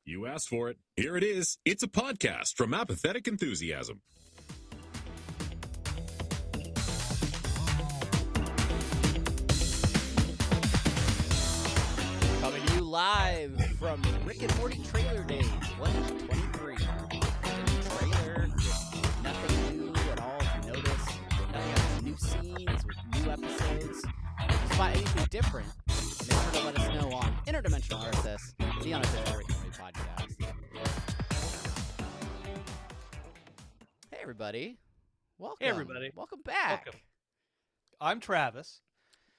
You asked for it. Here it is. It's a podcast from Apathetic Enthusiasm. Coming to you live from Rick and Morty Trailer Days 123. Trailer, nothing new at all to notice. Nothing else, new scenes with new episodes. If you spot anything different, make sure to let us know on Interdimensional RSS, the Unofficial Rick and Morty podcast. Hey everybody. Welcome. Hey everybody. Welcome back. Welcome. I'm Travis.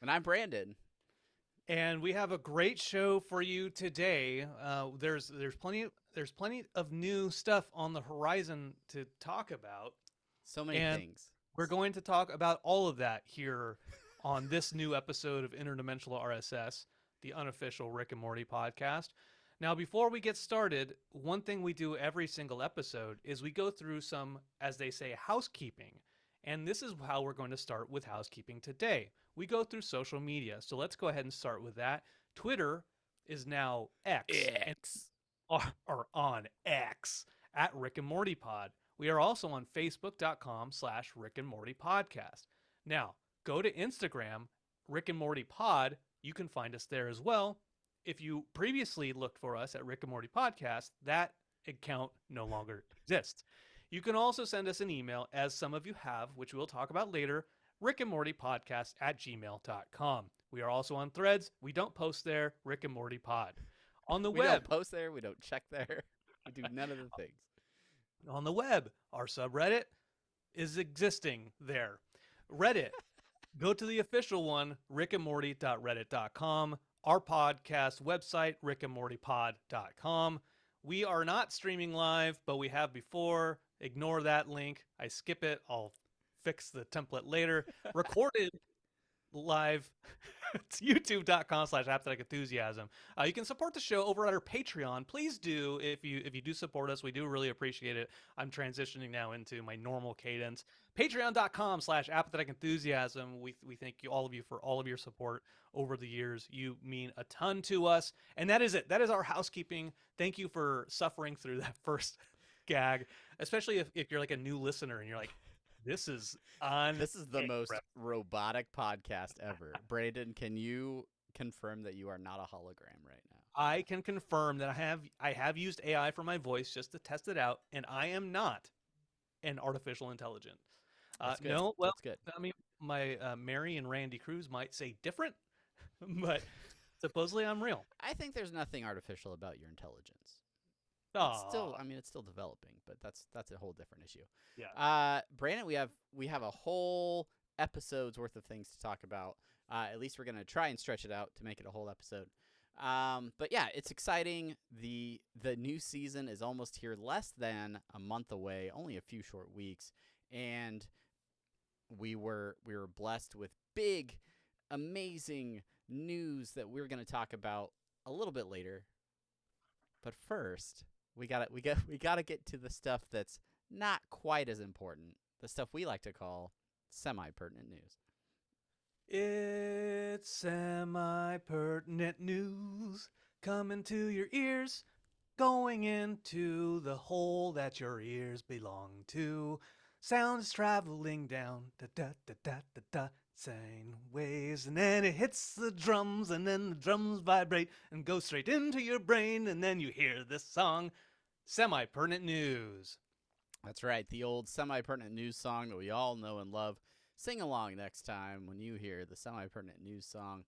And I'm Brandon. And we have a great show for you today. There's plenty of new stuff on the horizon to talk about. So many things. We're going to talk about all of that here on this new episode of Interdimensional RSS, the unofficial Rick and Morty podcast. Now, before we get started, one thing we do every single episode is we go through some, as they say, housekeeping. And this is how we're going to start with housekeeping today. We go through social media. So let's go ahead and start with that. Twitter is now X. Or on X at Rick and Morty Pod. We are also on Facebook.com/Rick and Morty Podcast. Now, go to Instagram, Rick and Morty Pod. You can find us there as well. If you previously looked for us at Rick and Morty Podcast, that account no longer exists. You can also send us an email, as some of you have, which we'll talk about later, rickandmortypodcast@gmail.com. We are also on Threads. We don't post there, Rick and Morty Pod. On the We web. don't post there. We don't check there. We do none of the things. On the web, our subreddit is existing there. Reddit, go to the official one, rickandmorty.reddit.com. Our podcast website, rickandmortypod.com. We are not streaming live, but we have before. Ignore that link. I skip it. I'll fix the template later. Recorded live. It's youtube.com/Apathetic Enthusiasm. You can support the show over at our Patreon. Please do. If you do support us, we do really appreciate it. I'm transitioning now into my normal cadence. Patreon.com/Apathetic Enthusiasm. We thank you, all of you, for all of your support over the years. You mean a ton to us. And that is it. That is our housekeeping. Thank you for suffering through that first gag, especially if you're like a new listener and you're like, this is the most robotic podcast ever. Brandon, can you confirm that you are not a hologram right now? I can confirm that I have used AI for my voice just to test it out, and I am not an artificial intelligence. That's good. No, well, That's good. I mean, my Mary and Randy Cruz might say different, but supposedly I'm real. I think there's nothing artificial about your intelligence. Aw. It's still developing, but that's a whole different issue. Yeah. Brandon, we have a whole episode's worth of things to talk about. At least we're gonna try and stretch it out to make it a whole episode. But yeah, it's exciting. The new season is almost here, less than a month away, only a few short weeks, and we were blessed with big, amazing news that we're gonna talk about a little bit later. But first, we gotta get to the stuff that's not quite as important. The stuff we like to call semi-pertinent news. It's semi-pertinent news coming to your ears, going into the hole that your ears belong to. Sounds traveling down da da da da da da sine waves, and then it hits the drums, and then the drums vibrate and go straight into your brain, and then you hear this song, semi-pertinent news. That's right, the old semi-pertinent news song that we all know and love. Sing along next time when you hear the semi-pertinent news song.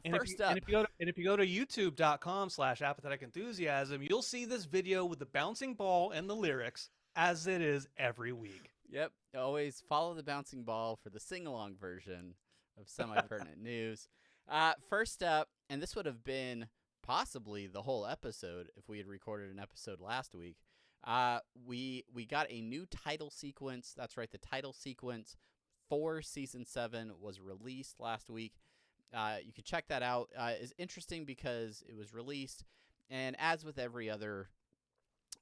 If you go to youtube.com/Apathetic Enthusiasm, you'll see this video with the bouncing ball and the lyrics, as it is every week. Yep, always follow the bouncing ball for the sing-along version of semi-pertinent news. First up, and this would have been possibly the whole episode if we had recorded an episode last week, we got a new title sequence. That's right, the title sequence for Season 7 was released last week. You can check that out. It's interesting because it was released, and as with every other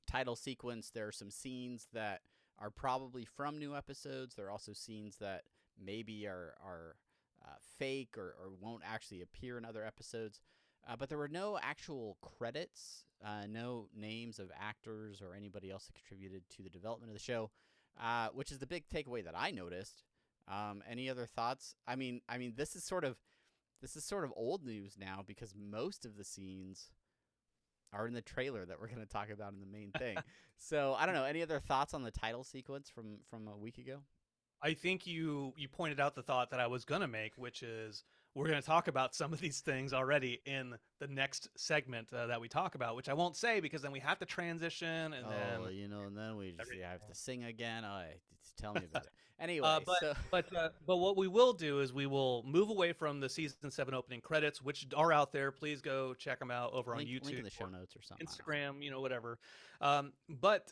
title sequence, there are some scenes that are probably from new episodes. There are also scenes that maybe are fake or won't actually appear in other episodes. but there were no actual credits, no names of actors or anybody else that contributed to the development of the show, which is the big takeaway that I noticed. Any other thoughts? I mean, this is sort of old news now because most of the scenes are in the trailer that we're going to talk about in the main thing. So I don't know. Any other thoughts on the title sequence from a week ago? I think you pointed out the thought that I was going to make, which is we're going to talk about some of these things already in the next segment that we talk about, which I won't say because then we have to transition and then and then we just have to sing again. Tell me about it. Anyway, but what we will do is we will move away from the season 7 opening credits, which are out there. Please go check them out over on YouTube, link in the show notes or something, Instagram, whatever. But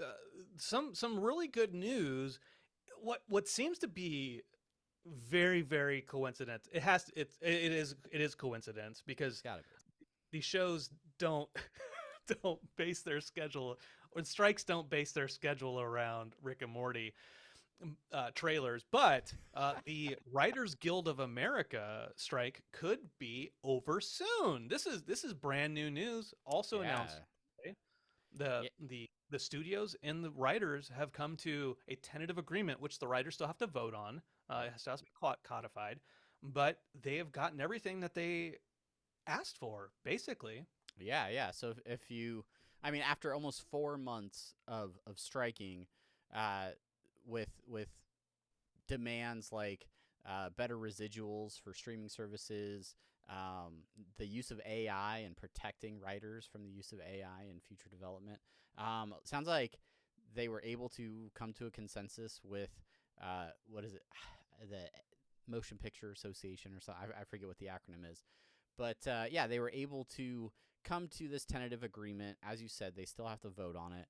some really good news. What seems to be very, very coincidence. It is coincidence because these shows don't base their schedule, or strikes don't base their schedule around Rick and Morty trailers, but the Writers Guild of America strike could be over soon. This is brand new news. Also announced today. The studios and the writers have come to a tentative agreement, which the writers still have to vote on. It has to be codified, but they have gotten everything that they asked for, basically. Yeah. So if you, after almost 4 months of striking, with demands like better residuals for streaming services, the use of AI and protecting writers from the use of AI in future development. Sounds like they were able to come to a consensus with what is it, the Motion Picture Association or something. I forget what the acronym is, but they were able to come to this tentative agreement. As you said, they still have to vote on it,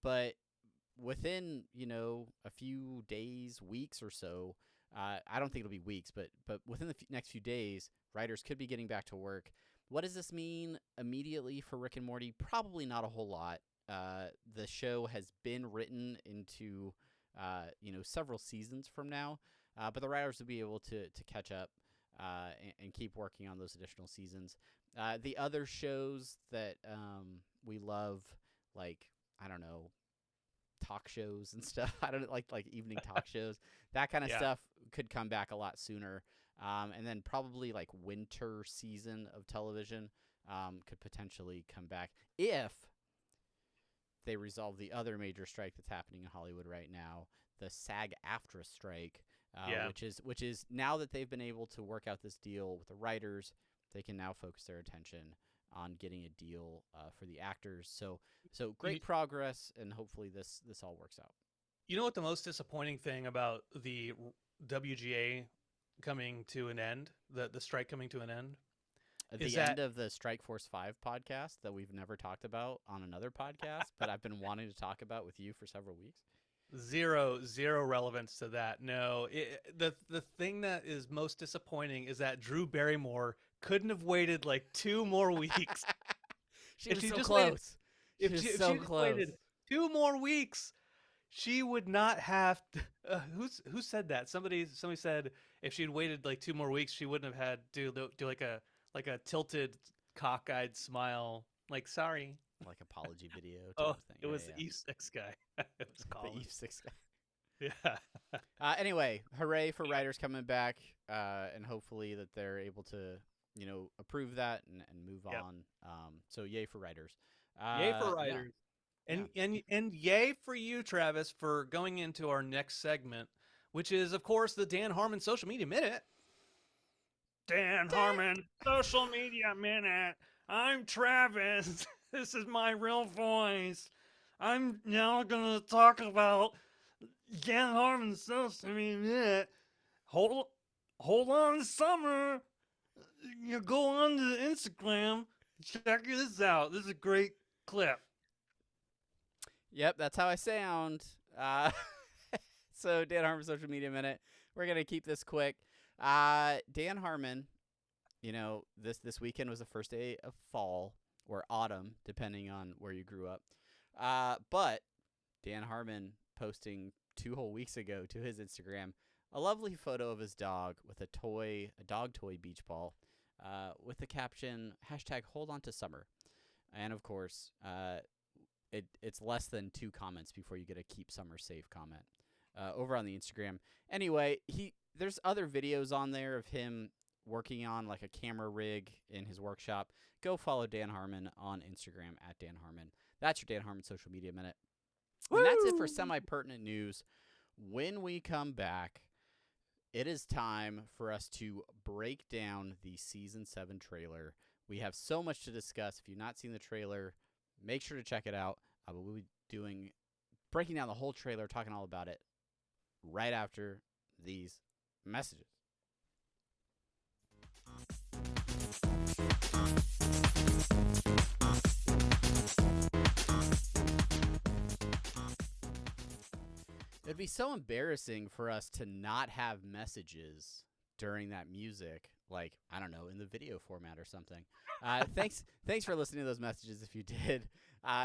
but within a few days, weeks or so. I don't think it'll be weeks, but within the next few days, writers could be getting back to work. What does this mean immediately for Rick and Morty? Probably not a whole lot. The show has been written into, several seasons from now, but the writers will be able to catch up and keep working on those additional seasons. The other shows that we love, like, I don't know, talk shows and stuff. I don't like evening talk shows. That kind of stuff could come back a lot sooner. And then probably like winter season of television could potentially come back if they resolve the other major strike that's happening in Hollywood right now, the SAG-AFTRA strike, which is now that they've been able to work out this deal with the writers, they can now focus their attention on getting a deal for the actors. So great progress, and hopefully this all works out. You know what the most disappointing thing about the WGA coming to an end, the strike coming to an end? The end of the Strike Force 5 podcast that we've never talked about on another podcast, but I've been wanting to talk about with you for several weeks. Zero relevance to that. No, the thing that is most disappointing is that Drew Barrymore couldn't have waited like 2 more weeks. She was so close. If she just waited 2 more weeks, she would not have. Who said that? Somebody said if she'd waited like 2 more weeks, she wouldn't have had to do like a tilted, cockeyed smile, like sorry. Like apology video. Thing. It was the Eve 6 guy. It was called the Eve 6 guy. Yeah. Anyway, hooray for writers coming back, and hopefully that they're able to, approve that and move on. So yay for writers. Yay for writers. Yeah. And yay for you, Travis, for going into our next segment, which is, of course, the Dan Harmon Social Media Minute. Dan Harmon Social Media Minute. I'm Travis. This is my real voice. I'm now going to talk about Dan Harmon's Social Media Minute. Hold on, summer. You go on to Instagram. Check this out. This is a great clip. Yep, that's how I sound. So Dan Harmon Social Media Minute. We're going to keep this quick. Dan Harmon, this weekend was the first day of fall or autumn, depending on where you grew up. But Dan Harmon posting 2 whole weeks ago to his Instagram a lovely photo of his dog with a dog toy beach ball. with the caption #Hold On to Summer, and of course, it's less than 2 comments before you get a Keep Summer Safe comment over on the Instagram. Anyway, there's other videos on there of him working on like a camera rig in his workshop. Go follow Dan Harmon on Instagram at Dan Harmon. That's your Dan Harmon social media minute. Woo! And that's it for semi-pertinent news. When we come back, it is time for us to break down the Season 7 trailer. We have so much to discuss. If you've not seen the trailer, make sure to check it out. We'll be breaking down the whole trailer, talking all about it right after these messages. It'd be so embarrassing for us to not have messages during that music, like, I don't know, in the video format or something. Thanks for listening to those messages if you did.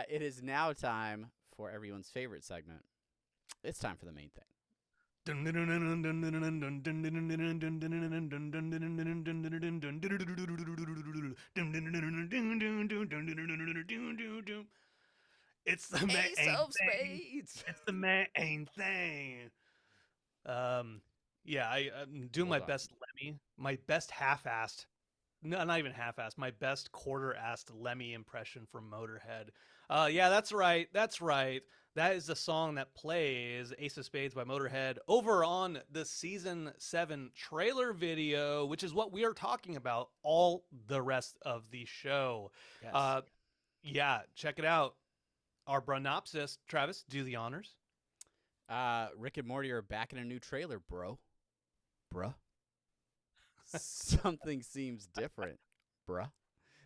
It is now time for everyone's favorite segment. It's time for the main thing. It's the main Ace of thing. Spades. It's the main thing. Yeah, I'm doing my Hold on. best Lemmy, my best half-assed, no, not even half-assed, my best quarter-assed Lemmy impression from Motorhead. Yeah, that's right. That is the song that plays, Ace of Spades by Motorhead, over on the Season 7 trailer video, which is what we are talking about all the rest of the show. Yes. Yeah, check it out. Our Bronopsis, Travis, do the honors. Rick and Morty are back in a new trailer, bruh. Something seems different, bruh.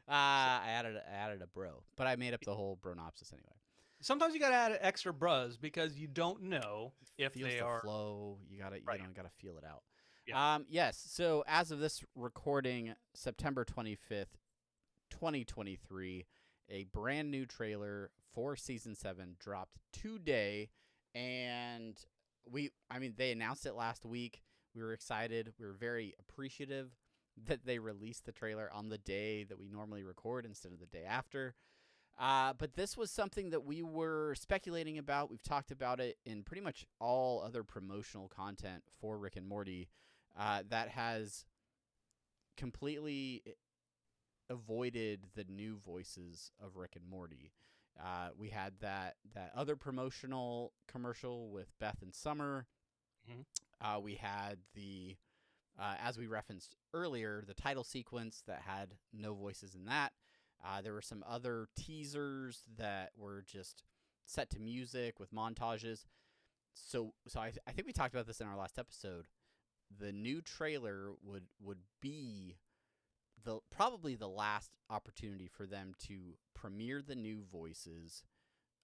I added a bro, but I made up the whole Bronopsis anyway. Sometimes you gotta add extra bros because you don't know if Feels they the are. flow. You gotta Right. gotta feel it out. Yeah. Yes. So as of this recording, September 25th, 2023, a brand new trailer for Season 7 dropped today, and they announced it last week. We were excited. We were very appreciative that they released the trailer on the day that we normally record instead of the day after. But this was something that we were speculating about. We've talked about it in pretty much all other promotional content for Rick and Morty that has completely avoided the new voices of Rick and Morty. We had that other promotional commercial with Beth and Summer. Mhm. We had the, as we referenced earlier, the title sequence that had no voices in that. There were some other teasers that were just set to music with montages. So I think we talked about this in our last episode. The new trailer would be probably the last opportunity for them to premiere the new voices,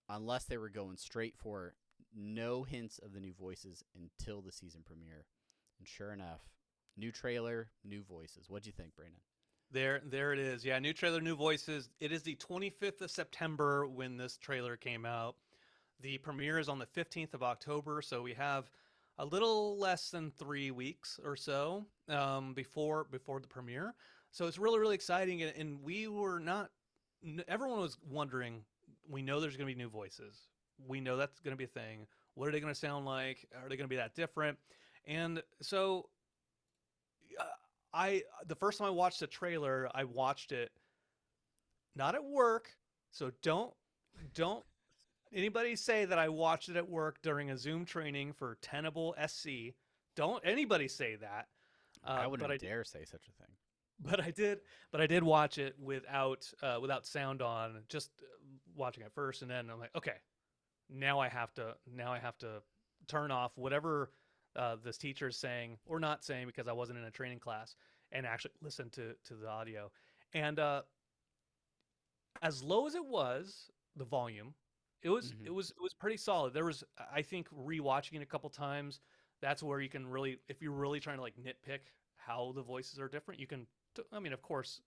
unless they were going straight for no hints of the new voices until the season premiere. And sure enough, new trailer, new voices. What'd you think, Brandon? There it is. Yeah, new trailer, new voices. It is the 25th of September when this trailer came out. The premiere is on the 15th of October, so we have a little less than 3 weeks or so before the premiere. So it's really, really exciting, and we were not. Everyone was wondering. We know there's going to be new voices. We know that's going to be a thing. What are they going to sound like? Are they going to be that different? And so, the first time I watched the trailer, I watched it not at work. So don't anybody say that I watched it at work during a Zoom training for Tenable SC. Don't anybody say that. I wouldn't dare say such a thing. But I did watch it without sound on, just watching it first, and then I'm like, okay, now I have to turn off whatever this teacher is saying or not saying, because I wasn't in a training class, and actually listen to the audio. And as low as it was, the volume, it was pretty solid. There was, I think, rewatching it a couple times, that's where you can really, if you're really trying to like nitpick how the voices are different, you can. I mean, of course,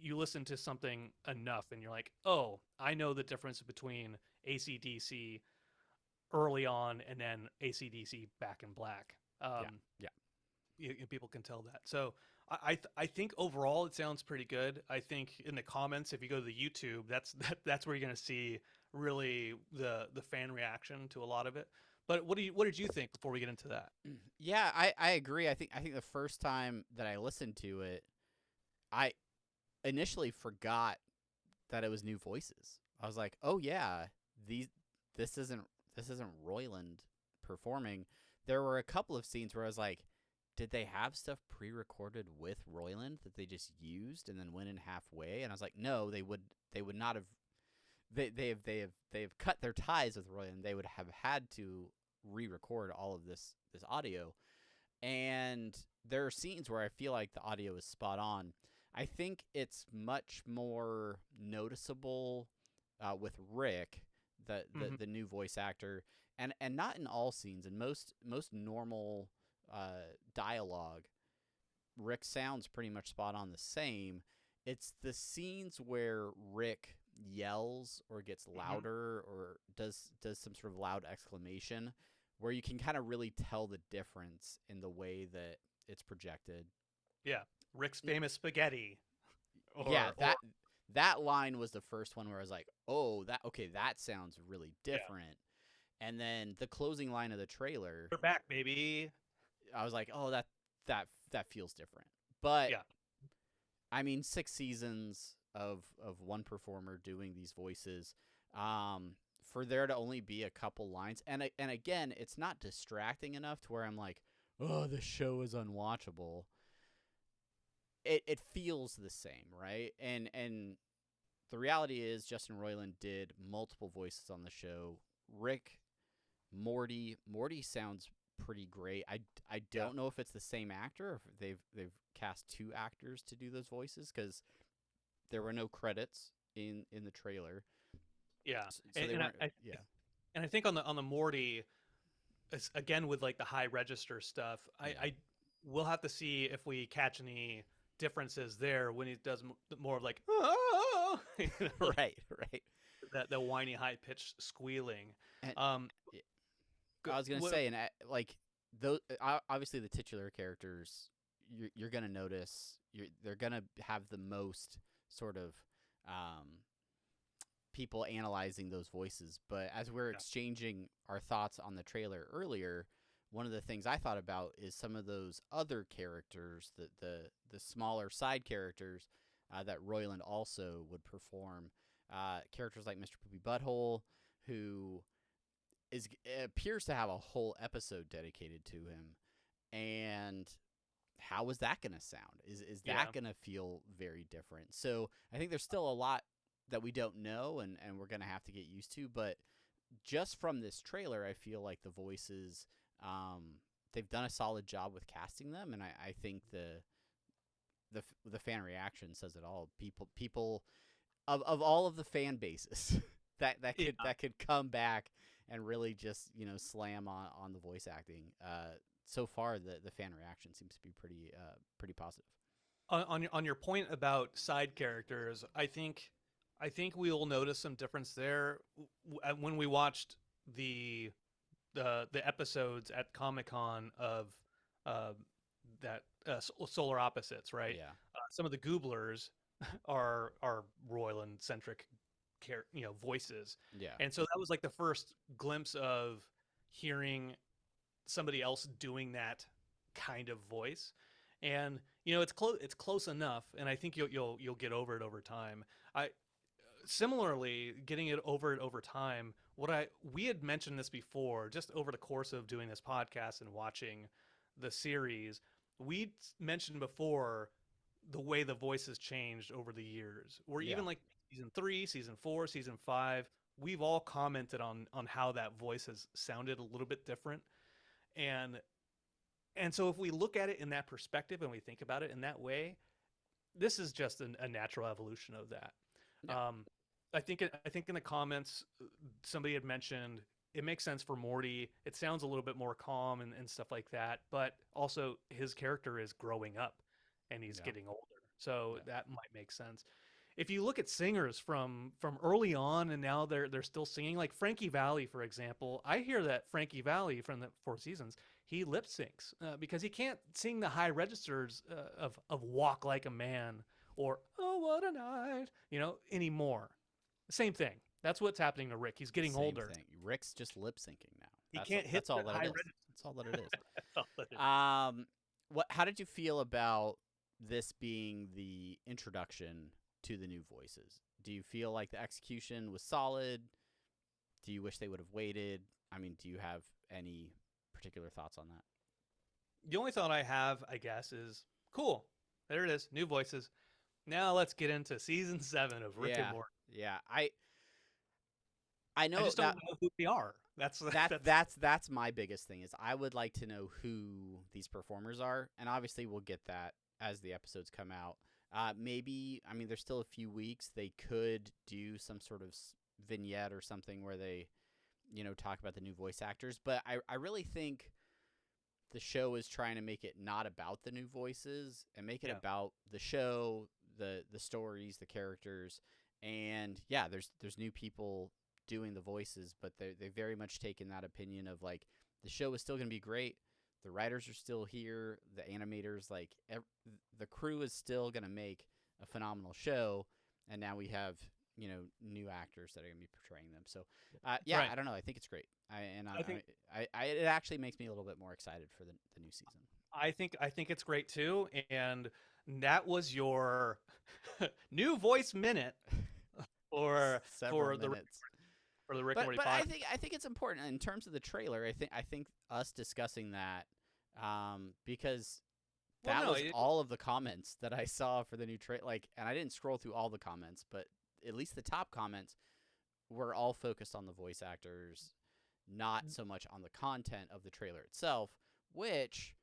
you listen to something enough and you're like, oh, I know the difference between AC/DC early on and then AC/DC Back in Black. Yeah. People can tell that. So I think overall it sounds pretty good. I think in the comments, if you go to the YouTube, that's where you're gonna see really the fan reaction to a lot of it. But what did you think before we get into that? Yeah, I agree. I think the first time that I listened to it, I initially forgot that it was new voices. I was like, "Oh yeah, this isn't Roiland performing." There were a couple of scenes where I was like, "Did they have stuff pre-recorded with Roiland that they just used and then went in halfway?" And I was like, "No, they would not have. They have cut their ties with Roiland. They would have had to re-record all of this audio." And there are scenes where I feel like the audio is spot on. I think it's much more noticeable with Rick, the new voice actor, and not in all scenes. In most normal dialogue, Rick sounds pretty much spot on the same. It's the scenes where Rick yells or gets louder or does some sort of loud exclamation where you can kind of really tell the difference in the way that it's projected. Yeah, Rick's famous spaghetti. That line was the first one where I was like, "Oh, that sounds really different." Yeah. And then the closing line of the trailer, "We're back, baby." I was like, "Oh, that feels different." But yeah. I mean, 6 seasons of one performer doing these voices, for there to only be a couple lines, and again, it's not distracting enough to where I'm like, "Oh, the show is unwatchable." It feels the same, right? And the reality is Justin Roiland did multiple voices on the show. Rick, Morty sounds pretty great. I don't know if it's the same actor or if they've cast 2 actors to do those voices, because there were no credits in the trailer. Yeah, so and I think on the Morty, again with like the high register stuff, I will have to see if we catch any differences there when he does more of like, oh! right that the whiny high pitched squealing. And, I was gonna say, and like those, obviously the titular characters, you're gonna notice they're gonna have the most sort of people analyzing those voices. But as we're exchanging our thoughts on the trailer earlier, one of the things I thought about is some of those other characters, the smaller side characters that Roiland also would perform. Characters like Mr. Poopy Butthole, who appears to have a whole episode dedicated to him. And how is that going to sound? Is that going to feel very different? So I think there's still a lot that we don't know, and we're going to have to get used to. But just from this trailer, I feel like the voices, they've done a solid job with casting them, and I think the fan reaction says it all. People of all of the fan bases that could come back and really just slam on the voice acting. So far, the fan reaction seems to be pretty positive. On your point about side characters, I think we will notice some difference there when we watched the episodes at Comic-Con of that Solar Opposites, right? Yeah. Some of the Gooblers are Roiland centric voices. Yeah. And so that was like the first glimpse of hearing somebody else doing that kind of voice. And it's close enough, and I think you'll get over it over time. Similarly, getting it over time, we had mentioned this before, just over the course of doing this podcast and watching the series, we mentioned before the way the voices changed over the years. Or even like season 3, season 4, season 5, we've all commented on how that voice has sounded a little bit different. And so if we look at it in that perspective and we think about it in that way, this is just a natural evolution of that. Yeah. I think in the comments, somebody had mentioned it makes sense for Morty. It sounds a little bit more calm and stuff like that, but also his character is growing up and he's getting older. So that might make sense. If you look at singers from early on and now they're still singing, like Frankie Valli, for example, I hear that Frankie Valli from the 4 seasons, he lip syncs because he can't sing the high registers of "Walk Like a Man" or "Oh What a Night," anymore. Same thing. That's what's happening to Rick. He's getting Same older. thing. Rick's just lip syncing now. He That's can't all, hit that's all the that high it is. registers. That's all that it is. That's all that it is. How did you feel about this being the introduction to the new voices? Do you feel like the execution was solid? Do you wish they would have waited? I mean, do you have any particular thoughts on that? The only thought I have, I guess, is cool. There it is, new voices. Now let's get into season 7 of Rick and Morty. Yeah, I know I just don't know who they are. That's my biggest thing is I would like to know who these performers are, and obviously we'll get that as the episodes come out. Maybe, I mean, there's still a few weeks. They could do some sort of vignette or something where they, talk about the new voice actors. But I really think the show is trying to make it not about the new voices and make it about the show, the stories, the characters. And yeah, there's new people doing the voices, but they very much taken that opinion of like the show is still going to be great. The writers are still here. The animators, the crew is still going to make a phenomenal show. And now we have, new actors that are going to be portraying them. So, Right. I don't know. I think it's great. It actually makes me a little bit more excited for the new season. I think it's great too. And that was your new voice minute for the Rick and Morty but podcast. I think it's important in terms of the trailer. I think us discussing that because that was all of the comments that I saw for the new trailer. And I didn't scroll through all the comments, but at least the top comments were all focused on the voice actors, not so much on the content of the trailer itself, which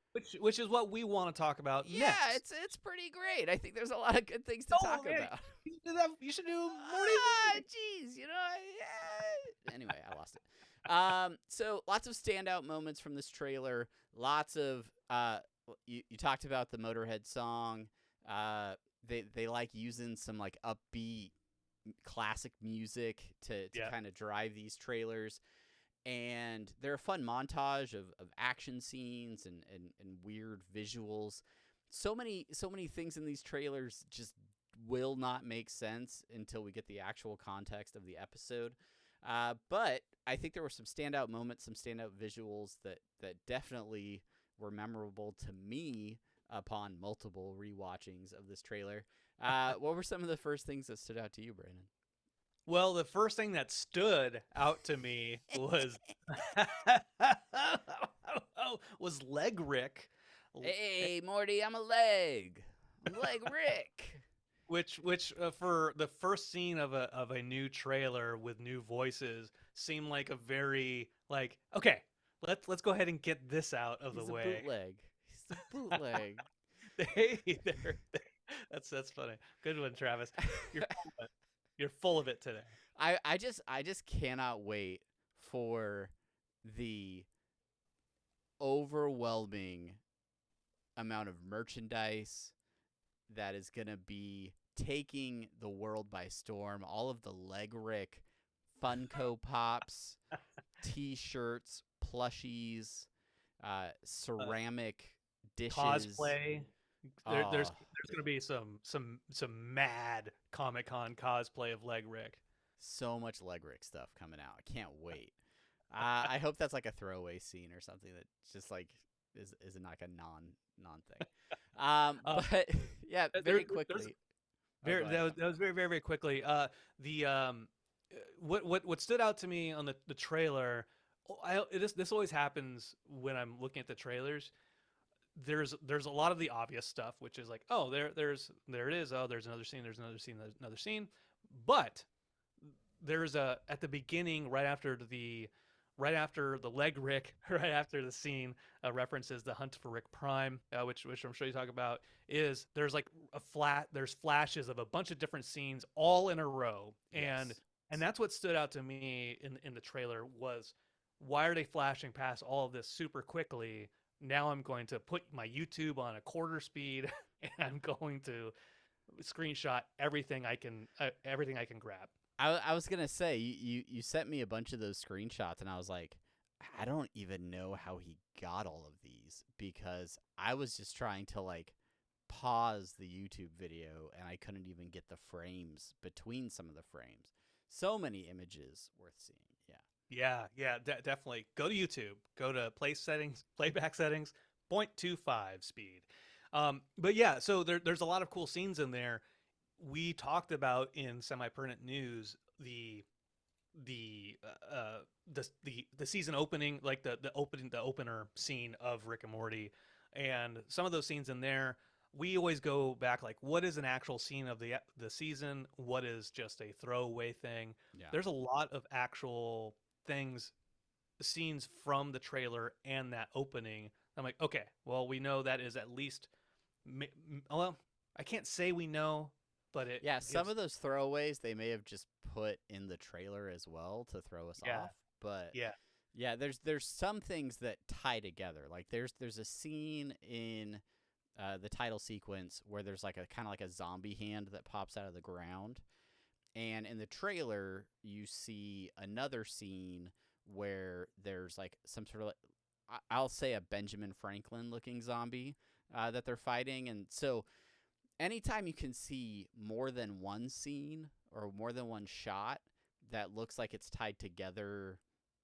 is what we want to talk about yeah, next. it's pretty great. I think there's a lot of good things to talk about. You should do Morty. Jeez, Anyway, I lost it. So lots of standout moments from this trailer. Lots of you talked about the Motorhead song. They like using some like upbeat classic music to kind of drive these trailers. And they're a fun montage of action scenes and weird visuals. So many things in these trailers just will not make sense until we get the actual context of the episode. But I think there were some standout moments, some standout visuals that definitely were memorable to me upon multiple rewatchings of this trailer. What were some of the first things that stood out to you, Brandon? Well, the first thing that stood out to me was Leg Rick. Hey, Morty, I'm a leg. I'm Leg Rick. Which for the first scene of a new trailer with new voices seemed like a very okay, let's go ahead and get this out of the way. He's a bootleg. Hey, that's funny. Good one, Travis. You're full of it today. I just cannot wait for the overwhelming amount of merchandise that is going to be taking the world by storm. All of the Leg Rick Funko Pops, T-shirts, plushies, ceramic dishes, cosplay. There's going to be some mad Comic-Con cosplay of Leg Rick. So much Leg Rick stuff coming out. I can't wait. I hope that's like a throwaway scene or something that just like is like a non thing. But yeah, very quickly. That was very, very, very quickly. What stood out to me on the trailer, this always happens when I'm looking at the trailers. There's a lot of the obvious stuff, which is like, oh, there it is. Oh, there's another scene. There's another scene. There's another scene. But there's at the beginning, right after the Leg Rick, right after the scene references the Hunt for Rick Prime, which I'm sure you talk about. There's like there's flashes of a bunch of different scenes all in a row, and that's what stood out to me in the trailer was, why are they flashing past all of this super quickly? Now I'm going to put my YouTube on a quarter speed, and I'm going to screenshot everything I can grab. I was gonna say you sent me a bunch of those screenshots, and I was like, I don't even know how he got all of these, because I was just trying to like pause the YouTube video and I couldn't even get the frames between some of the frames. So many images worth seeing. Yeah. Yeah, definitely. Go to YouTube. Go to playback settings, 0.25 speed. But yeah, so there's a lot of cool scenes in there. We talked about in semi-pertinent news the season opening, like the opener scene of Rick and Morty, and some of those scenes in there. We always go back, like, what is an actual scene of the season? What is just a throwaway thing? Yeah. There's a lot of actual scenes from the trailer and that opening. I'm like, okay, well, we know that is at least, well, I can't say we know, but it. Yeah, some of those throwaways they may have just put in the trailer as well to throw us off. But yeah, there's some things that tie together. Like there's a scene in the title sequence where there's like a kind of like a zombie hand that pops out of the ground. And in the trailer, you see another scene where there's like some sort of, like, I'll say a Benjamin Franklin looking zombie that they're fighting. And so anytime you can see more than one scene or more than one shot that looks like it's tied together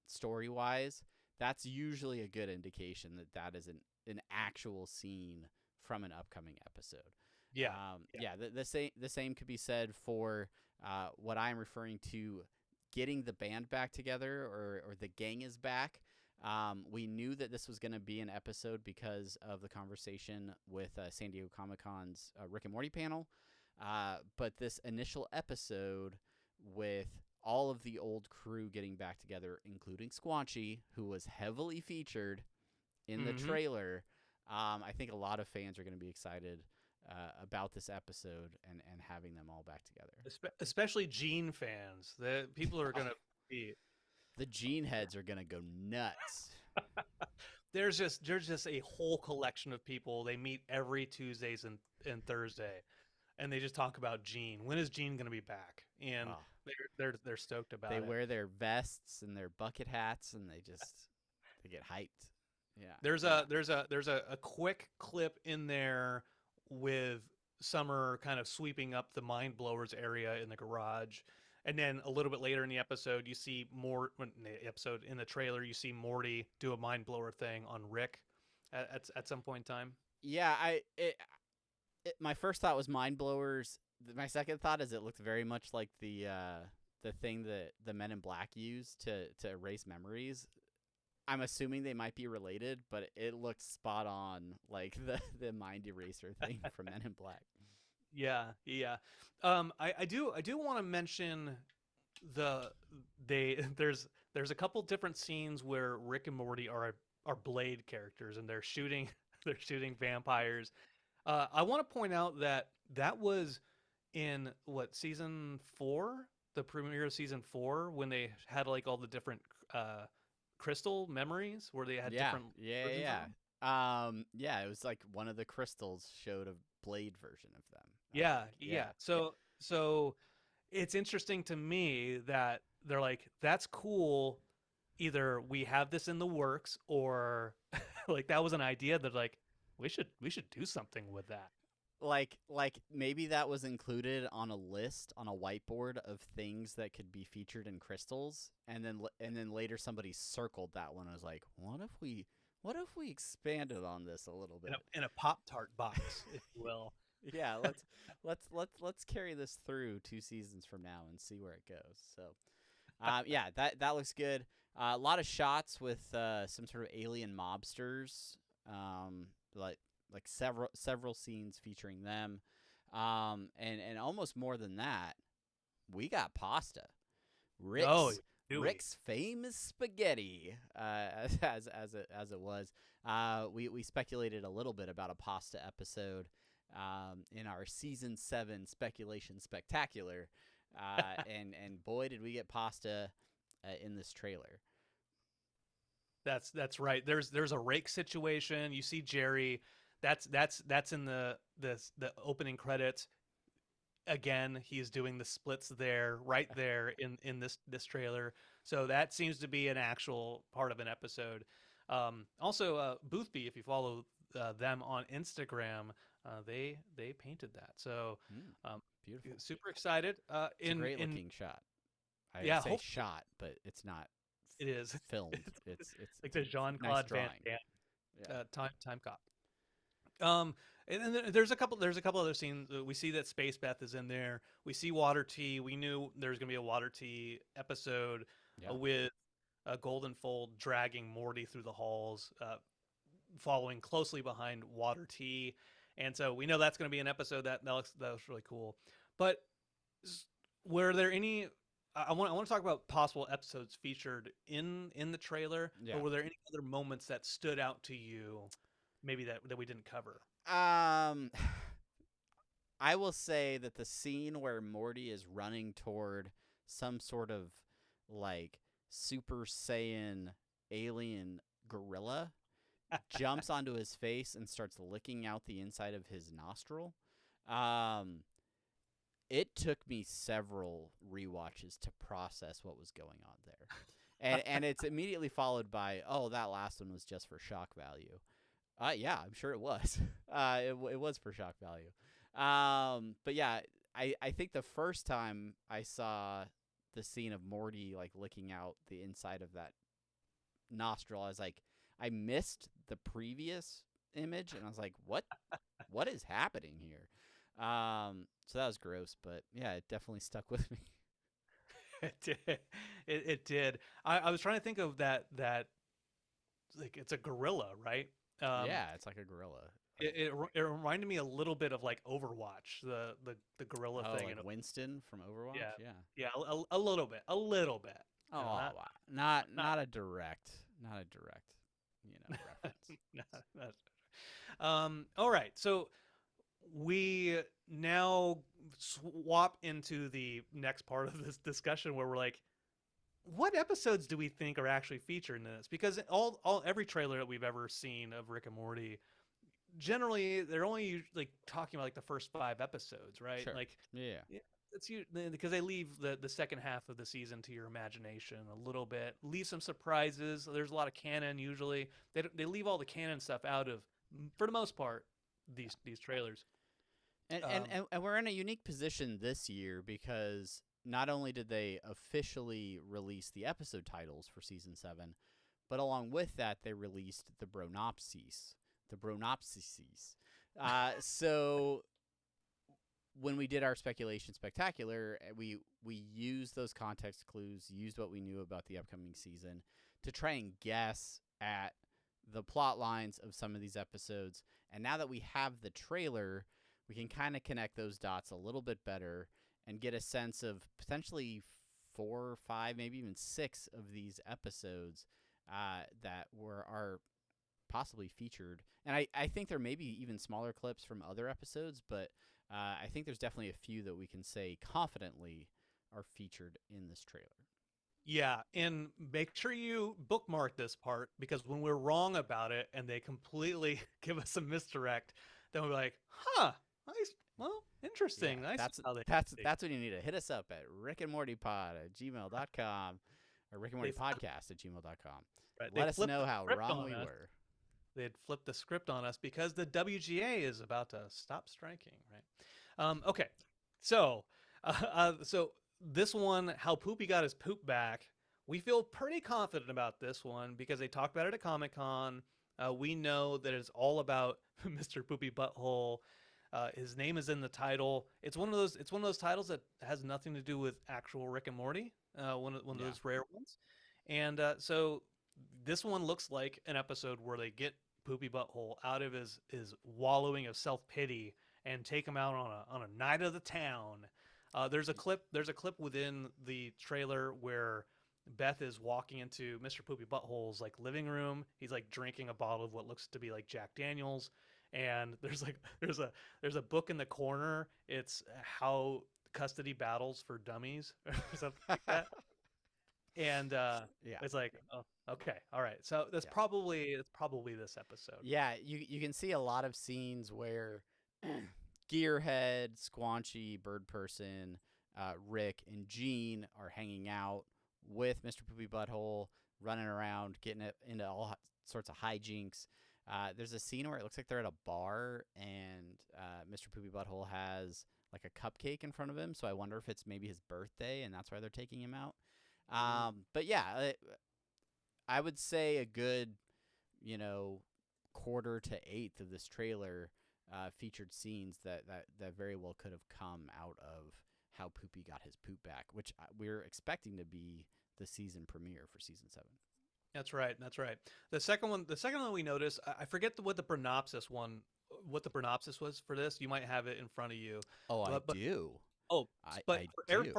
story-wise, that's usually a good indication that that is an actual scene from an upcoming episode. Yeah. The same could be said for what I'm referring to, getting the band back together, or the gang is back. We knew that this was going to be an episode because of the conversation with San Diego Comic-Con's Rick and Morty panel. But this initial episode with all of the old crew getting back together, including Squanchy, who was heavily featured in the trailer, I think a lot of fans are going to be excited about this episode and having them all back together. Especially Gene fans. The people are going to be... The Gene heads are going to go nuts. There's just a whole collection of people. They meet every Tuesdays and Thursday, and they just talk about Gene. When is Gene going to be back? And they're stoked about it. They wear their vests and their bucket hats, and they get hyped. Yeah. There's a quick clip in there with Summer kind of sweeping up the Mind Blowers area in the garage. And then a little bit later in the episode, you see in the trailer, you see Morty do a mind blower thing on Rick at some point in time. Yeah, my first thought was mind blowers. My second thought is it looked very much like the thing that the Men in Black use to erase memories. I'm assuming they might be related, but it looked spot on, like the mind eraser thing from Men in Black. Yeah. I do want to mention there's a couple different scenes where Rick and Morty are Blade characters, and they're shooting vampires. I want to point out that was in season 4, the premiere of season 4, when they had like all the different crystal memories where they had different versions of them. It was like one of the crystals showed a Blade version of them. Yeah. So it's interesting to me that they're like, that's cool. Either we have this in the works, or like that was an idea that like we should do something with that. Like maybe that was included on a list on a whiteboard of things that could be featured in crystals, and then later somebody circled that one and was like, what if we expanded on this a little bit in a Pop-Tart box, if you will. Yeah, let's carry this through 2 seasons from now and see where it goes. So, that looks good. A lot of shots with some sort of alien mobsters, like several scenes featuring them, and almost more than that, we got pasta. Rick's famous spaghetti, as it was. We speculated a little bit about a pasta episode in our season 7 speculation spectacular, and boy did we get pasta in this trailer. That's right. There's a rake situation. You see Jerry. That's in the opening credits. again, he's doing the splits there, right there in this trailer. So that seems to be an actual part of an episode. Also, Boothby, if you follow them on Instagram, they painted that. So Beautiful. super excited. It's a great looking shot. I Yeah, say hopefully. shot, but it's not It is filmed. It's like the nice Jean-Claude Van drawing. Damme Yeah. time cop. And then there's a couple other scenes. We see that Space Beth is in there. We see Water Tea. We knew there was gonna be a Water Tea episode Yeah. with Golden Fold dragging Morty through the halls, following closely behind Water Tea, and so we know that's gonna be an episode that looks really cool. But were there any? I want to talk about possible episodes featured in the trailer. Yeah. Or were there any other moments that stood out to you, maybe that we didn't cover? I will say that the scene where Morty is running toward some sort of like Super Saiyan alien gorilla jumps onto his face and starts licking out the inside of his nostril. It took me several rewatches to process what was going on there. And it's immediately followed by, oh, that last one was just for shock value. Yeah, I'm sure it was. It was for shock value. But yeah, I think the first time I saw the scene of Morty like licking out the inside of that nostril, I was like, I missed the previous image, and I was like, what is happening here? So that was gross, but yeah, it definitely stuck with me. It did. It did. I was trying to think of that like it's a gorilla, right? Yeah, it's like a gorilla. It reminded me a little bit of like Overwatch, the gorilla thing. Like Winston from Overwatch. Yeah. Yeah. Yeah, a little bit. Oh, You know, not a direct, reference. All right. So we now swap into the next part of this discussion where we're like, what episodes do we think are actually featured in this? Because every trailer that we've ever seen of Rick and Morty, generally they're only like talking about like the first 5 episodes, right? Sure. Like Yeah. it's because they leave the second half of the season to your imagination a little bit, leave some surprises. There's a lot of canon usually. They leave all the canon stuff out of, for the most part, these trailers. And we're in a unique position this year because not only did they officially release the episode titles for season 7, but along with that they released the Bronopsies. So when we did our speculation spectacular, we used those context clues, used what we knew about the upcoming season to try and guess at the plot lines of some of these episodes. And now that we have the trailer, we can kind of connect those dots a little bit better and get a sense of potentially 4 or 5, maybe even 6 of these episodes that are possibly featured. And I think there may be even smaller clips from other episodes, but I think there's definitely a few that we can say confidently are featured in this trailer. Yeah, and make sure you bookmark this part, because when we're wrong about it and they completely give us a misdirect, then we're like, huh, nice. Well, interesting. Yeah, Nice. That's when you need to hit us up at rickandmortypod@gmail.com or rickandmortypodcast@gmail.com. Right, Let us know how script wrong on we us. were. They'd flipped the script on us because the WGA is about to stop striking, right? Okay, so this one, how Poopy got his poop back, we feel pretty confident about this one because they talked about it at Comic-Con. We know that it's all about Mr. Poopy Butthole. His name is in the title. It's one of those titles that has nothing to do with actual Rick and Morty. One of those rare ones. And so this one looks like an episode where they get Poopy Butthole out of his wallowing of self-pity and take him out on a night of the town. There's a clip within the trailer where Beth is walking into Mr. Poopy Butthole's like living room. He's like drinking a bottle of what looks to be like Jack Daniels, and there's a book in the corner. It's How Custody Battles for Dummies or something like that. And it's like, oh, okay, all right. So it's probably this episode. Yeah, you can see a lot of scenes where Gearhead, Squanchy, Bird Person, Rick, and Gene are hanging out with Mr. Poopy Butthole, running around, getting it into all sorts of hijinks. There's a scene where it looks like they're at a bar, and Mr. Poopy Butthole has like a cupcake in front of him. So I wonder if it's maybe his birthday, and that's why they're taking him out. But yeah, I would say a good, quarter to eighth of this trailer featured scenes that very well could have come out of how Poopy got his poop back, which we're expecting to be the season premiere for season 7. That's right. The second one we noticed, I forget what the pronopsis was for this. You might have it in front of you. Oh, I do. Oh, but I for do.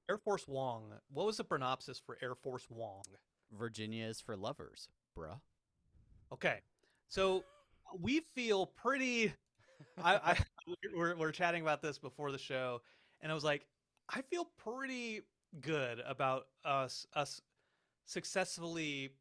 Air Force Wong, what was the pronopsis for Air Force Wong? Virginia is for lovers, bruh. Okay, so we feel pretty. We're chatting about this before the show, and I was like, I feel pretty good about us successfully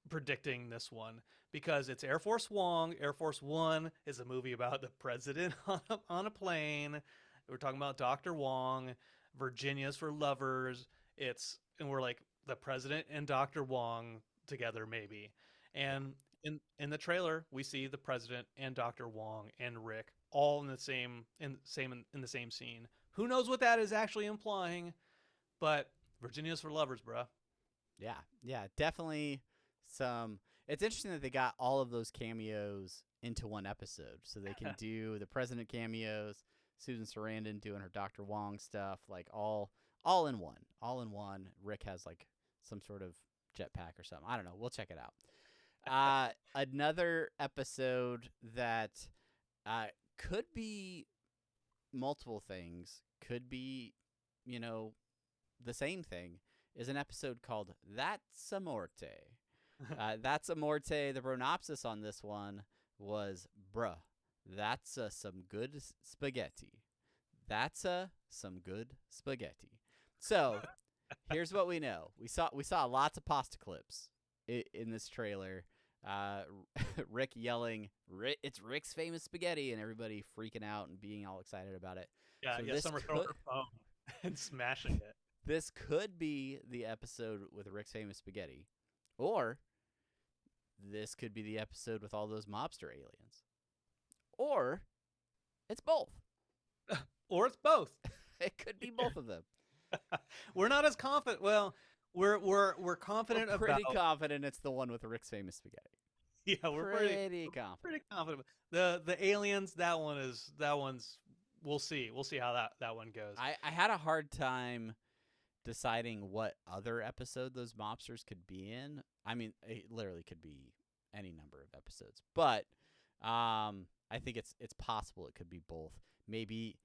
predicting this one because it's Air Force Wong. Air Force One is a movie about the president on a plane. We're talking about Dr. Wong. Virginia's for lovers. And we're like the president and Dr. Wong together maybe. And in the trailer, we see the president and Dr. Wong and Rick all in the same scene. Who knows what that is actually implying? But Virginia's for lovers, bruh. Yeah, definitely some. It's interesting that they got all of those cameos into one episode, so they can do the president cameos, Susan Sarandon doing her Dr. Wong stuff, like all in one. Rick has like some sort of jetpack or something. I don't know. We'll check it out. Another episode that could be multiple things, could be, the same thing, is an episode called That's a Morte. That's a Morte. The pronopsis on this one was, bruh, that's some good spaghetti. That's some good spaghetti. So here's what we know. We saw lots of pasta clips in this trailer. Rick yelling, "It's Rick's famous spaghetti," and everybody freaking out and being all excited about it. Yeah, some are throwing their phone and smashing it. This could be the episode with Rick's famous spaghetti, or this could be the episode with all those mobster aliens, or it's both. Or it's both. It could be both of them. We're not as confident. Well, we're confident We're pretty confident it's the one with Rick's famous spaghetti. Yeah, we're pretty confident. Pretty confident. The aliens, that one's. We'll see. We'll see how that one goes. I had a hard time deciding what other episode those mobsters could be in. I mean, it literally could be any number of episodes, but I think it's possible it could be both. Maybe,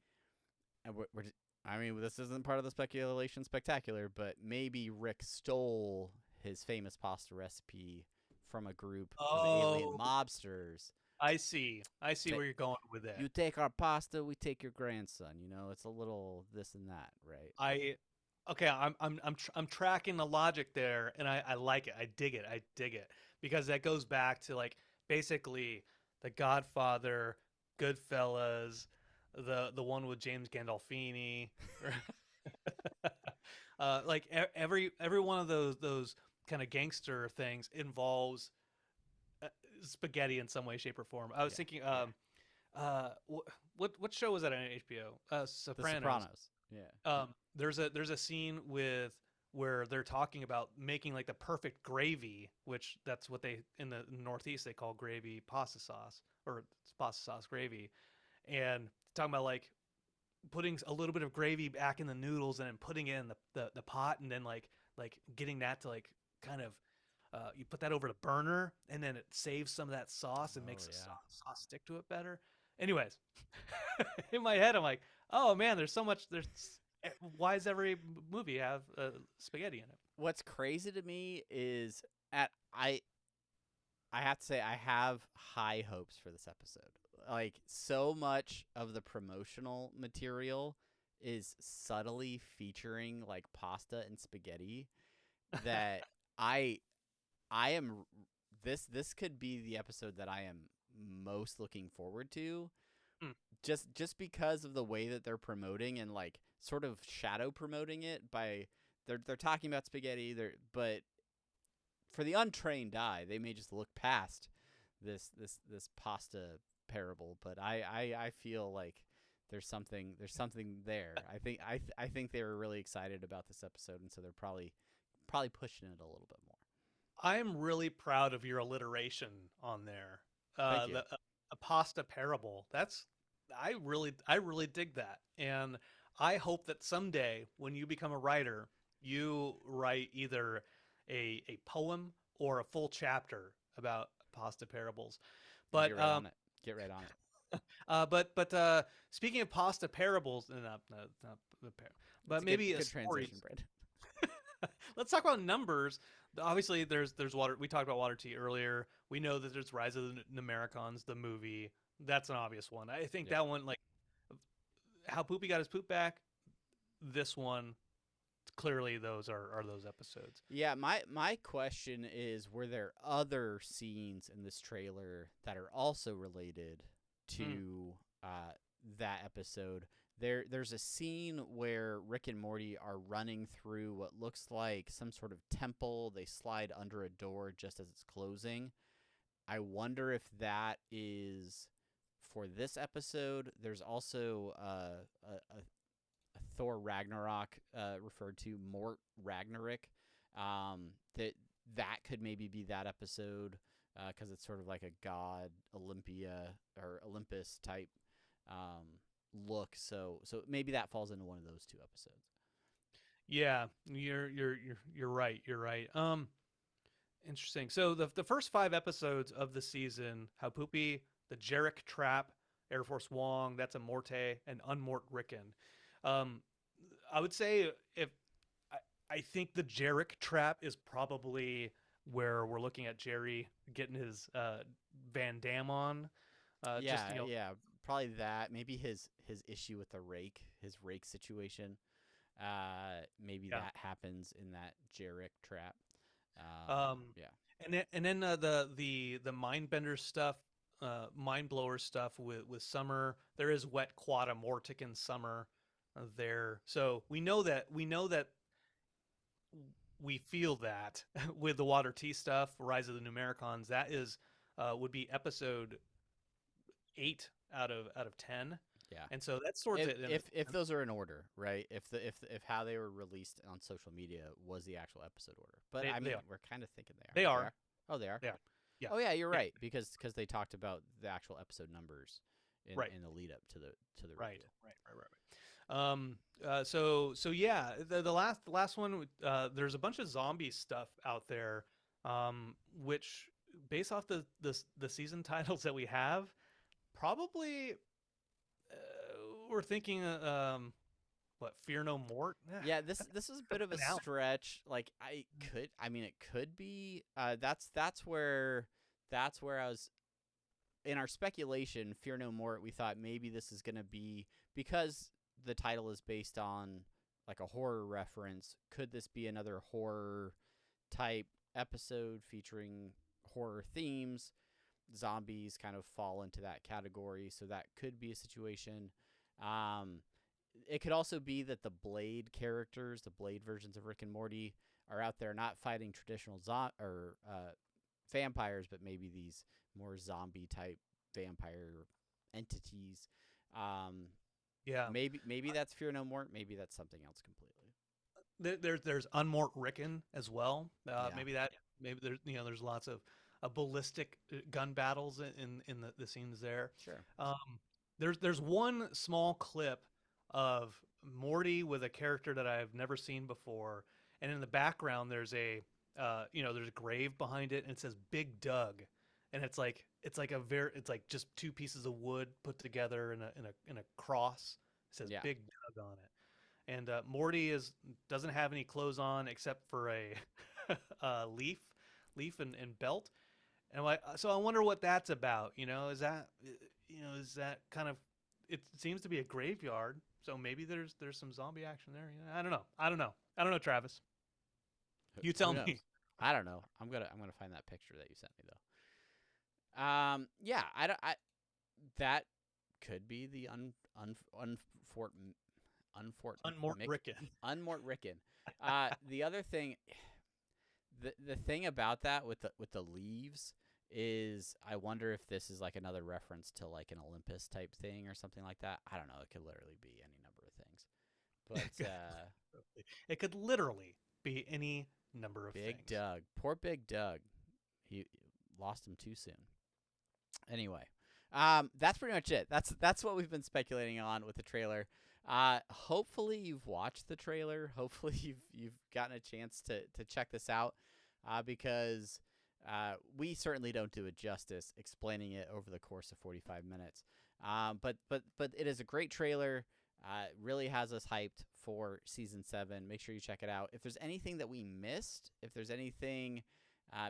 this isn't part of the speculation spectacular, but maybe Rick stole his famous pasta recipe from a group of alien mobsters. I see where you're going with it. You take our pasta, we take your grandson. It's a little this and that, right? I'm tracking the logic there, and I like it. I dig it because that goes back to like basically The Godfather, Goodfellas, the one with James Gandolfini, like every one of those kind of gangster things involves spaghetti in some way, shape, or form. I was thinking, what show was that on HBO? Sopranos. The Sopranos. Yeah. There's a scene where they're talking about making like the perfect gravy, which that's what they in the Northeast they call gravy pasta sauce, or pasta sauce gravy, and talking about like putting a little bit of gravy back in the noodles and then putting it in the pot, and then like getting that to like kind of you put that over the burner, and then it saves some of that sauce and makes the sauce stick to it better. Anyways, in my head, I'm like, oh man, why does every movie have spaghetti in it? What's crazy to me is I have to say I have high hopes for this episode. Like, so much of the promotional material is subtly featuring like pasta and spaghetti that I am this could be the episode that I am most looking forward to, Hmm. just because of the way that they're promoting and like sort of shadow promoting it by they're talking about spaghetti, but for the untrained eye, they may just look past this pasta parable. But I feel like there's something there. I think they were really excited about this episode, and so they're probably pushing it a little bit more. I am really proud of your alliteration on there. Thank you. A pasta parable. I really dig that, and I hope that someday when you become a writer, you write either a poem or a full chapter about pasta parables. But Get right on it. Get right on it. speaking of pasta parables, not the but It's a maybe a good stories. transition, Brandon. Let's talk about numbers. Obviously, there's water. We talked about Water Tea earlier. We know that there's Rise of the Numericons, the movie. That's an obvious one. I think that one, like how Poopy got his poop back. This one, clearly, those are those episodes. Yeah, my question is, were there other scenes in this trailer that are also related to that episode? There's a scene where Rick and Morty are running through what looks like some sort of temple. They slide under a door just as it's closing. I wonder if that is for this episode. There's also a Thor Ragnarok referred to Mort Ragnarok. That could maybe be that episode because it's sort of like a god Olympia or Olympus type look. So maybe that falls into one of those two episodes. Yeah, you're right. You're right. Interesting. So the first 5 episodes of the season, How Poopy, the Jarek Trap, Air Force Wong, that's a Morte, and Unmort Rickon. I would say I think the Jarek Trap is probably where we're looking at Jerry getting his Van Damme on. Yeah, probably that. Maybe his issue with the rake, his rake situation. Maybe that happens in that Jarek Trap. Yeah. And then the Mindbender stuff, Mind Blower stuff with Summer. There is Wet Quata Mortic in Summer there. So we know that we feel that with the Water Tea stuff, Rise of the Numericons, that is would be episode 8 out of 10. Yeah. And so that's sort of if those are in order, right? If how they were released on social media was the actual episode order. But we're kind of thinking they are. They are. Oh, they are. They are. Yeah. Oh yeah, you're right because they talked about the actual episode numbers in the lead up to the right. reveal. So yeah, the last one, there's a bunch of zombie stuff out there, which based off the season titles that we have, probably we're thinking what, Fear No Mort? Yeah, this is a bit of a stretch. Like it could be. That's where I was in our speculation. Fear No Mort. We thought maybe this is gonna be because the title is based on like a horror reference. Could this be another horror type episode featuring horror themes? Zombies kind of fall into that category, so that could be a situation. It could also be that the Blade characters, the Blade versions of Rick and Morty, are out there not fighting traditional vampires, but maybe these more zombie type vampire entities. Yeah. Maybe that's Fear No More. Maybe that's something else completely. There's Unmort Rickon as well. Maybe there's lots of ballistic gun battles in the scenes there. Sure. There's one small clip of Morty with a character that I've never seen before, and in the background there's a grave behind it, and it says Big Doug, and it's like just 2 pieces of wood put together in a cross. It says Big Doug on it, and Morty doesn't have any clothes on except for a leaf and belt. And so I wonder what that's about. Is that kind of? It seems to be a graveyard, so maybe there's some zombie action there. I don't know, Travis. You tell me. I don't know. I'm gonna find that picture that you sent me though. Yeah, that could be the Unmort Rickon. Unmort Rickon. The other thing, the thing about that with the leaves is, I wonder if this is like another reference to like an Olympus type thing or something like that. I don't know. It could literally be any number of things. But it could literally be any number of things. Big Doug, poor Big Doug, he lost him too soon. Anyway, that's pretty much it. That's what we've been speculating on with the trailer. Hopefully you've watched the trailer. Hopefully you've gotten a chance to check this out, because we certainly don't do it justice explaining it over the course of 45 minutes. But it is a great trailer. Really has us hyped for season 7. Make sure you check it out. If there's anything that we missed, if there's anything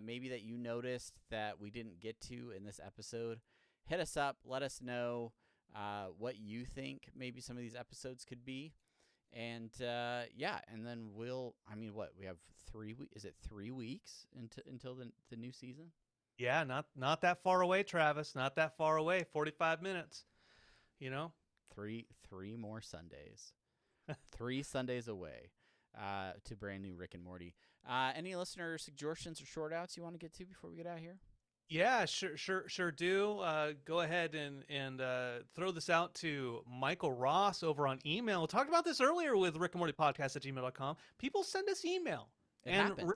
maybe that you noticed that we didn't get to in this episode, hit us up. Let us know what you think maybe some of these episodes could be. And and then we have 3 weeks. Is it 3 weeks until the new season? Yeah, not that far away, Travis. Not that far away. 45 minutes. You know? Three more Sundays. 3 Sundays away to brand new Rick and Morty. Any listener suggestions or short outs you want to get to before we get out of here? Yeah, sure do. Go ahead and throw this out to Michael Ross over on email. We talked about this earlier with Rick and Morty podcast at gmail.com. People send us email. It happens.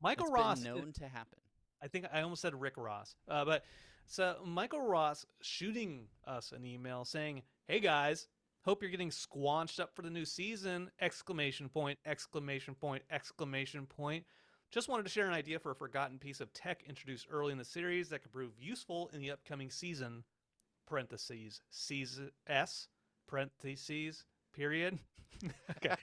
Michael it's Ross been known to happen. I think I almost said Rick Ross. But so Michael Ross shooting us an email saying, "Hey guys, hope you're getting squanched up for the new season! ! Just wanted to share an idea for a forgotten piece of tech introduced early in the series that could prove useful in the upcoming season. Season S. Period. Okay.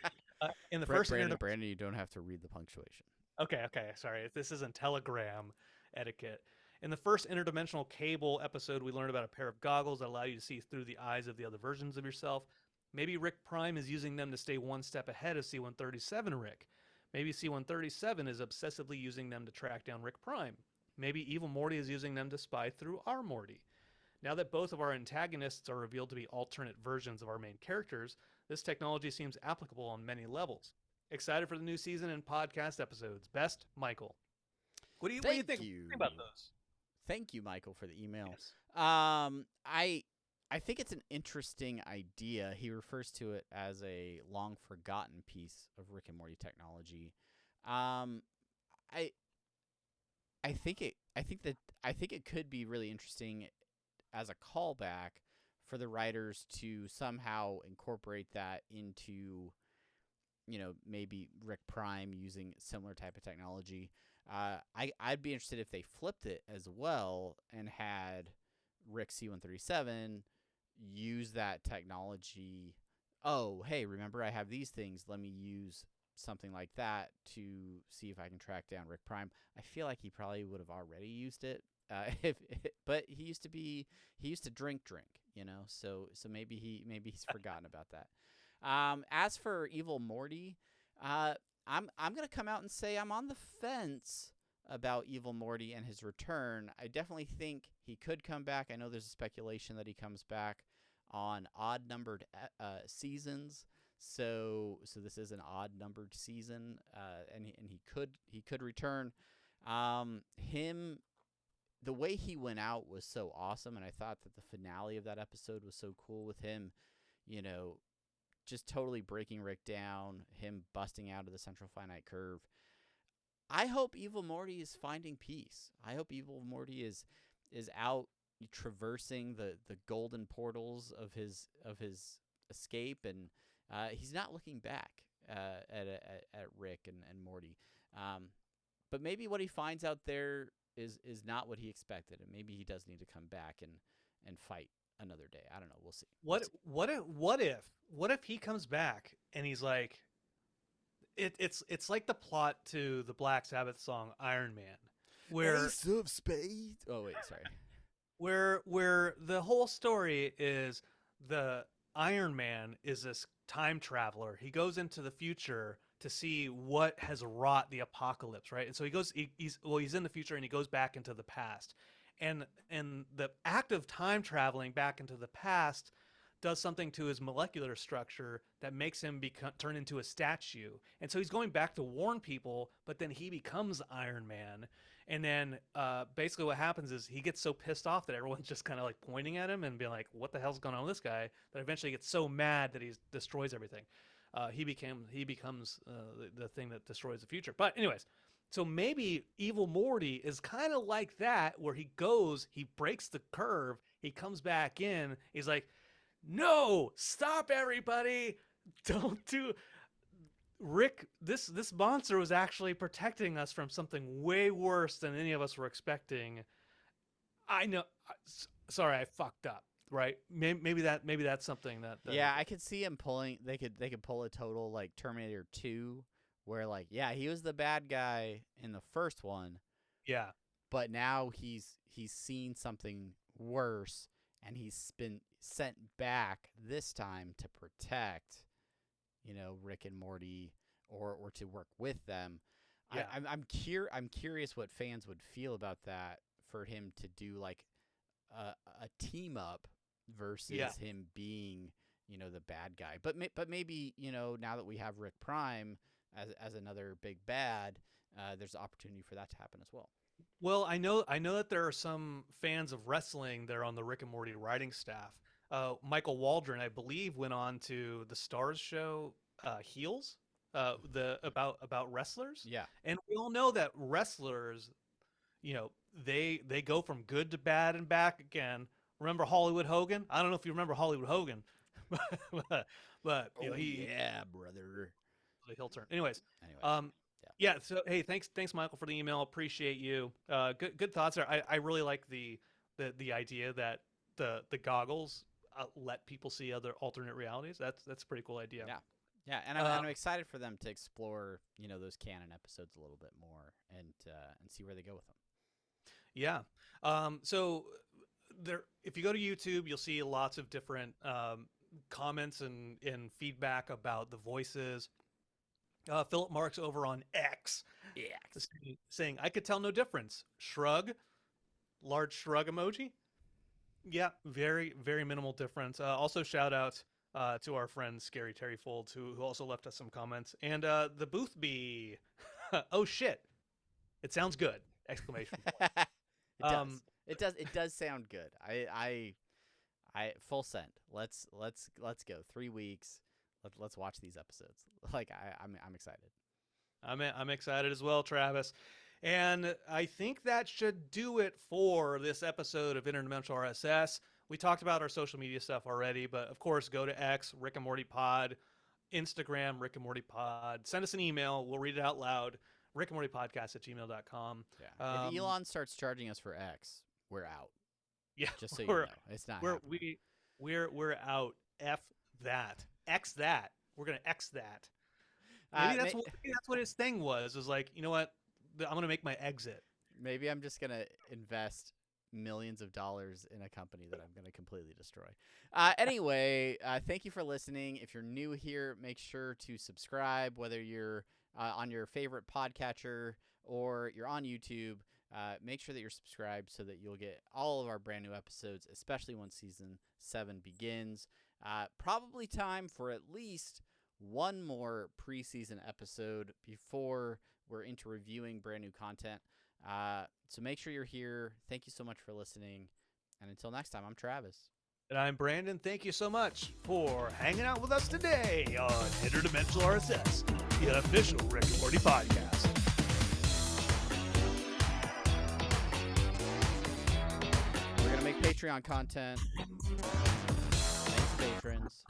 In the first Brandon, you don't have to read the punctuation. Okay. Sorry, this isn't Telegram etiquette. In the first interdimensional cable episode, we learned about a pair of goggles that allow you to see through the eyes of the other versions of yourself. Maybe Rick Prime is using them to stay one step ahead of C-137 Rick. Maybe C-137 is obsessively using them to track down Rick Prime. Maybe Evil Morty is using them to spy through our Morty. Now that both of our antagonists are revealed to be alternate versions of our main characters, this technology seems applicable on many levels. Excited for the new season and podcast episodes. Best, Michael." What do you think about those? Thank you, Michael, for the email. Yes. I think it's an interesting idea. He refers to it as a long forgotten piece of Rick and Morty technology. I think it could be really interesting as a callback for the writers to somehow incorporate that into, maybe Rick Prime using similar type of technology. I'd be interested if they flipped it as well and had Rick C-137 use that technology. Oh, hey, remember I have these things. Let me use something like that to see if I can track down Rick Prime. I feel like he probably would have already used it. But he used to drink, so maybe he's forgotten about that. As for Evil Morty, I'm gonna come out and say I'm on the fence about Evil Morty and his return. I definitely think he could come back. I know there's a speculation that he comes back on odd-numbered seasons. So this is an odd-numbered season, and he could return. The way he went out was so awesome, and I thought that the finale of that episode was so cool with him, just totally breaking Rick down, him busting out of the central finite curve. I hope Evil Morty is finding peace. I hope Evil Morty is out traversing the golden portals of his escape, and he's not looking back at Rick and Morty. But maybe what he finds out there is not what he expected, and maybe he does need to come back and fight another day. I don't know. We'll see. What if he comes back and he's like, it's like the plot to the Black Sabbath song Iron Man, where Ace of Spades. Oh wait, sorry. Where the whole story is the Iron Man is this time traveler. He goes into the future to see what has wrought the apocalypse, right? And so he's in the future and he goes back into the past. And the act of time traveling back into the past does something to his molecular structure that makes him turn into a statue. And so he's going back to warn people, but then he becomes Iron Man. And then basically what happens is he gets so pissed off that everyone's just kind of like pointing at him and being like, what the hell's going on with this guy? That eventually gets so mad that he destroys everything. He becomes the thing that destroys the future. But anyways, so maybe Evil Morty is kind of like that, where he breaks the curve, he comes back in, he's like, no, stop everybody, don't do. Rick, this monster was actually protecting us from something way worse than any of us were expecting. I know. Sorry, I fucked up. Right? Maybe that's something that. Yeah, I could see him pulling. They could pull a total like Terminator 2, where like he was the bad guy in the first one. Yeah. But now he's seen something worse, and he's been sent back this time to protect, Rick and Morty, or to work with them. Yeah. I'm curious what fans would feel about that, for him to do like a team up versus him being, the bad guy. But maybe, now that we have Rick Prime as another big bad, there's an opportunity for that to happen as well. Well, I know that there are some fans of wrestling that are on the Rick and Morty writing staff. Michael Waldron, I believe, went on to the Starz show Heels, about wrestlers. Yeah. And we all know that wrestlers, they go from good to bad and back again. Remember Hollywood Hogan? I don't know if you remember Hollywood Hogan, but yeah, brother. He'll turn. Anyways. Yeah. So hey, thanks Michael for the email. Appreciate you. Good thoughts there. I really like the idea that the goggles let people see other alternate realities. That's a pretty cool idea. Yeah, and I'm excited for them to explore, those canon episodes a little bit more and see where they go with them. Yeah. So there, if you go to YouTube, you'll see lots of different comments and feedback about the voices. Philip Marks over on X, saying, I could tell no difference. Shrug, large shrug emoji. Yeah, very, very minimal difference. Also shout out to our friend Scary Terry Folds, who also left us some comments. And the Booth Bee, oh shit, it sounds good! Exclamation point. It does sound good. I full send. Let's go 3 weeks. Let's watch these episodes. Like I'm excited. I'm excited as well, Travis. And I think that should do it for this episode of Interdimensional RSS. We talked about our social media stuff already, but of course, go to X, Rick and Morty Pod, Instagram, Rick and Morty Pod. Send us an email. We'll read it out loud. rickandmortypodcast@gmail.com. Yeah. If Elon starts charging us for X, we're out. Yeah. Just so you know. It's not happening. We're out. F that. X that. We're going to X that. Maybe that's what his thing was. Was like, you know what? I'm going to make my exit. Maybe I'm just going to invest millions of dollars in a company that I'm going to completely destroy. Anyway, thank you for listening. If you're new here, make sure to subscribe, whether you're on your favorite podcatcher or you're on YouTube. Make sure that you're subscribed so that you'll get all of our brand new episodes, especially when season 7 begins. Probably time for at least one more preseason episode before we're into reviewing brand new content. So make sure you're here. Thank you so much for listening. And until next time, I'm Travis. And I'm Brandon. Thank you so much for hanging out with us today on Interdimensional RSS, the official Rick and Morty podcast. We're going to make Patreon content. Thanks, patrons.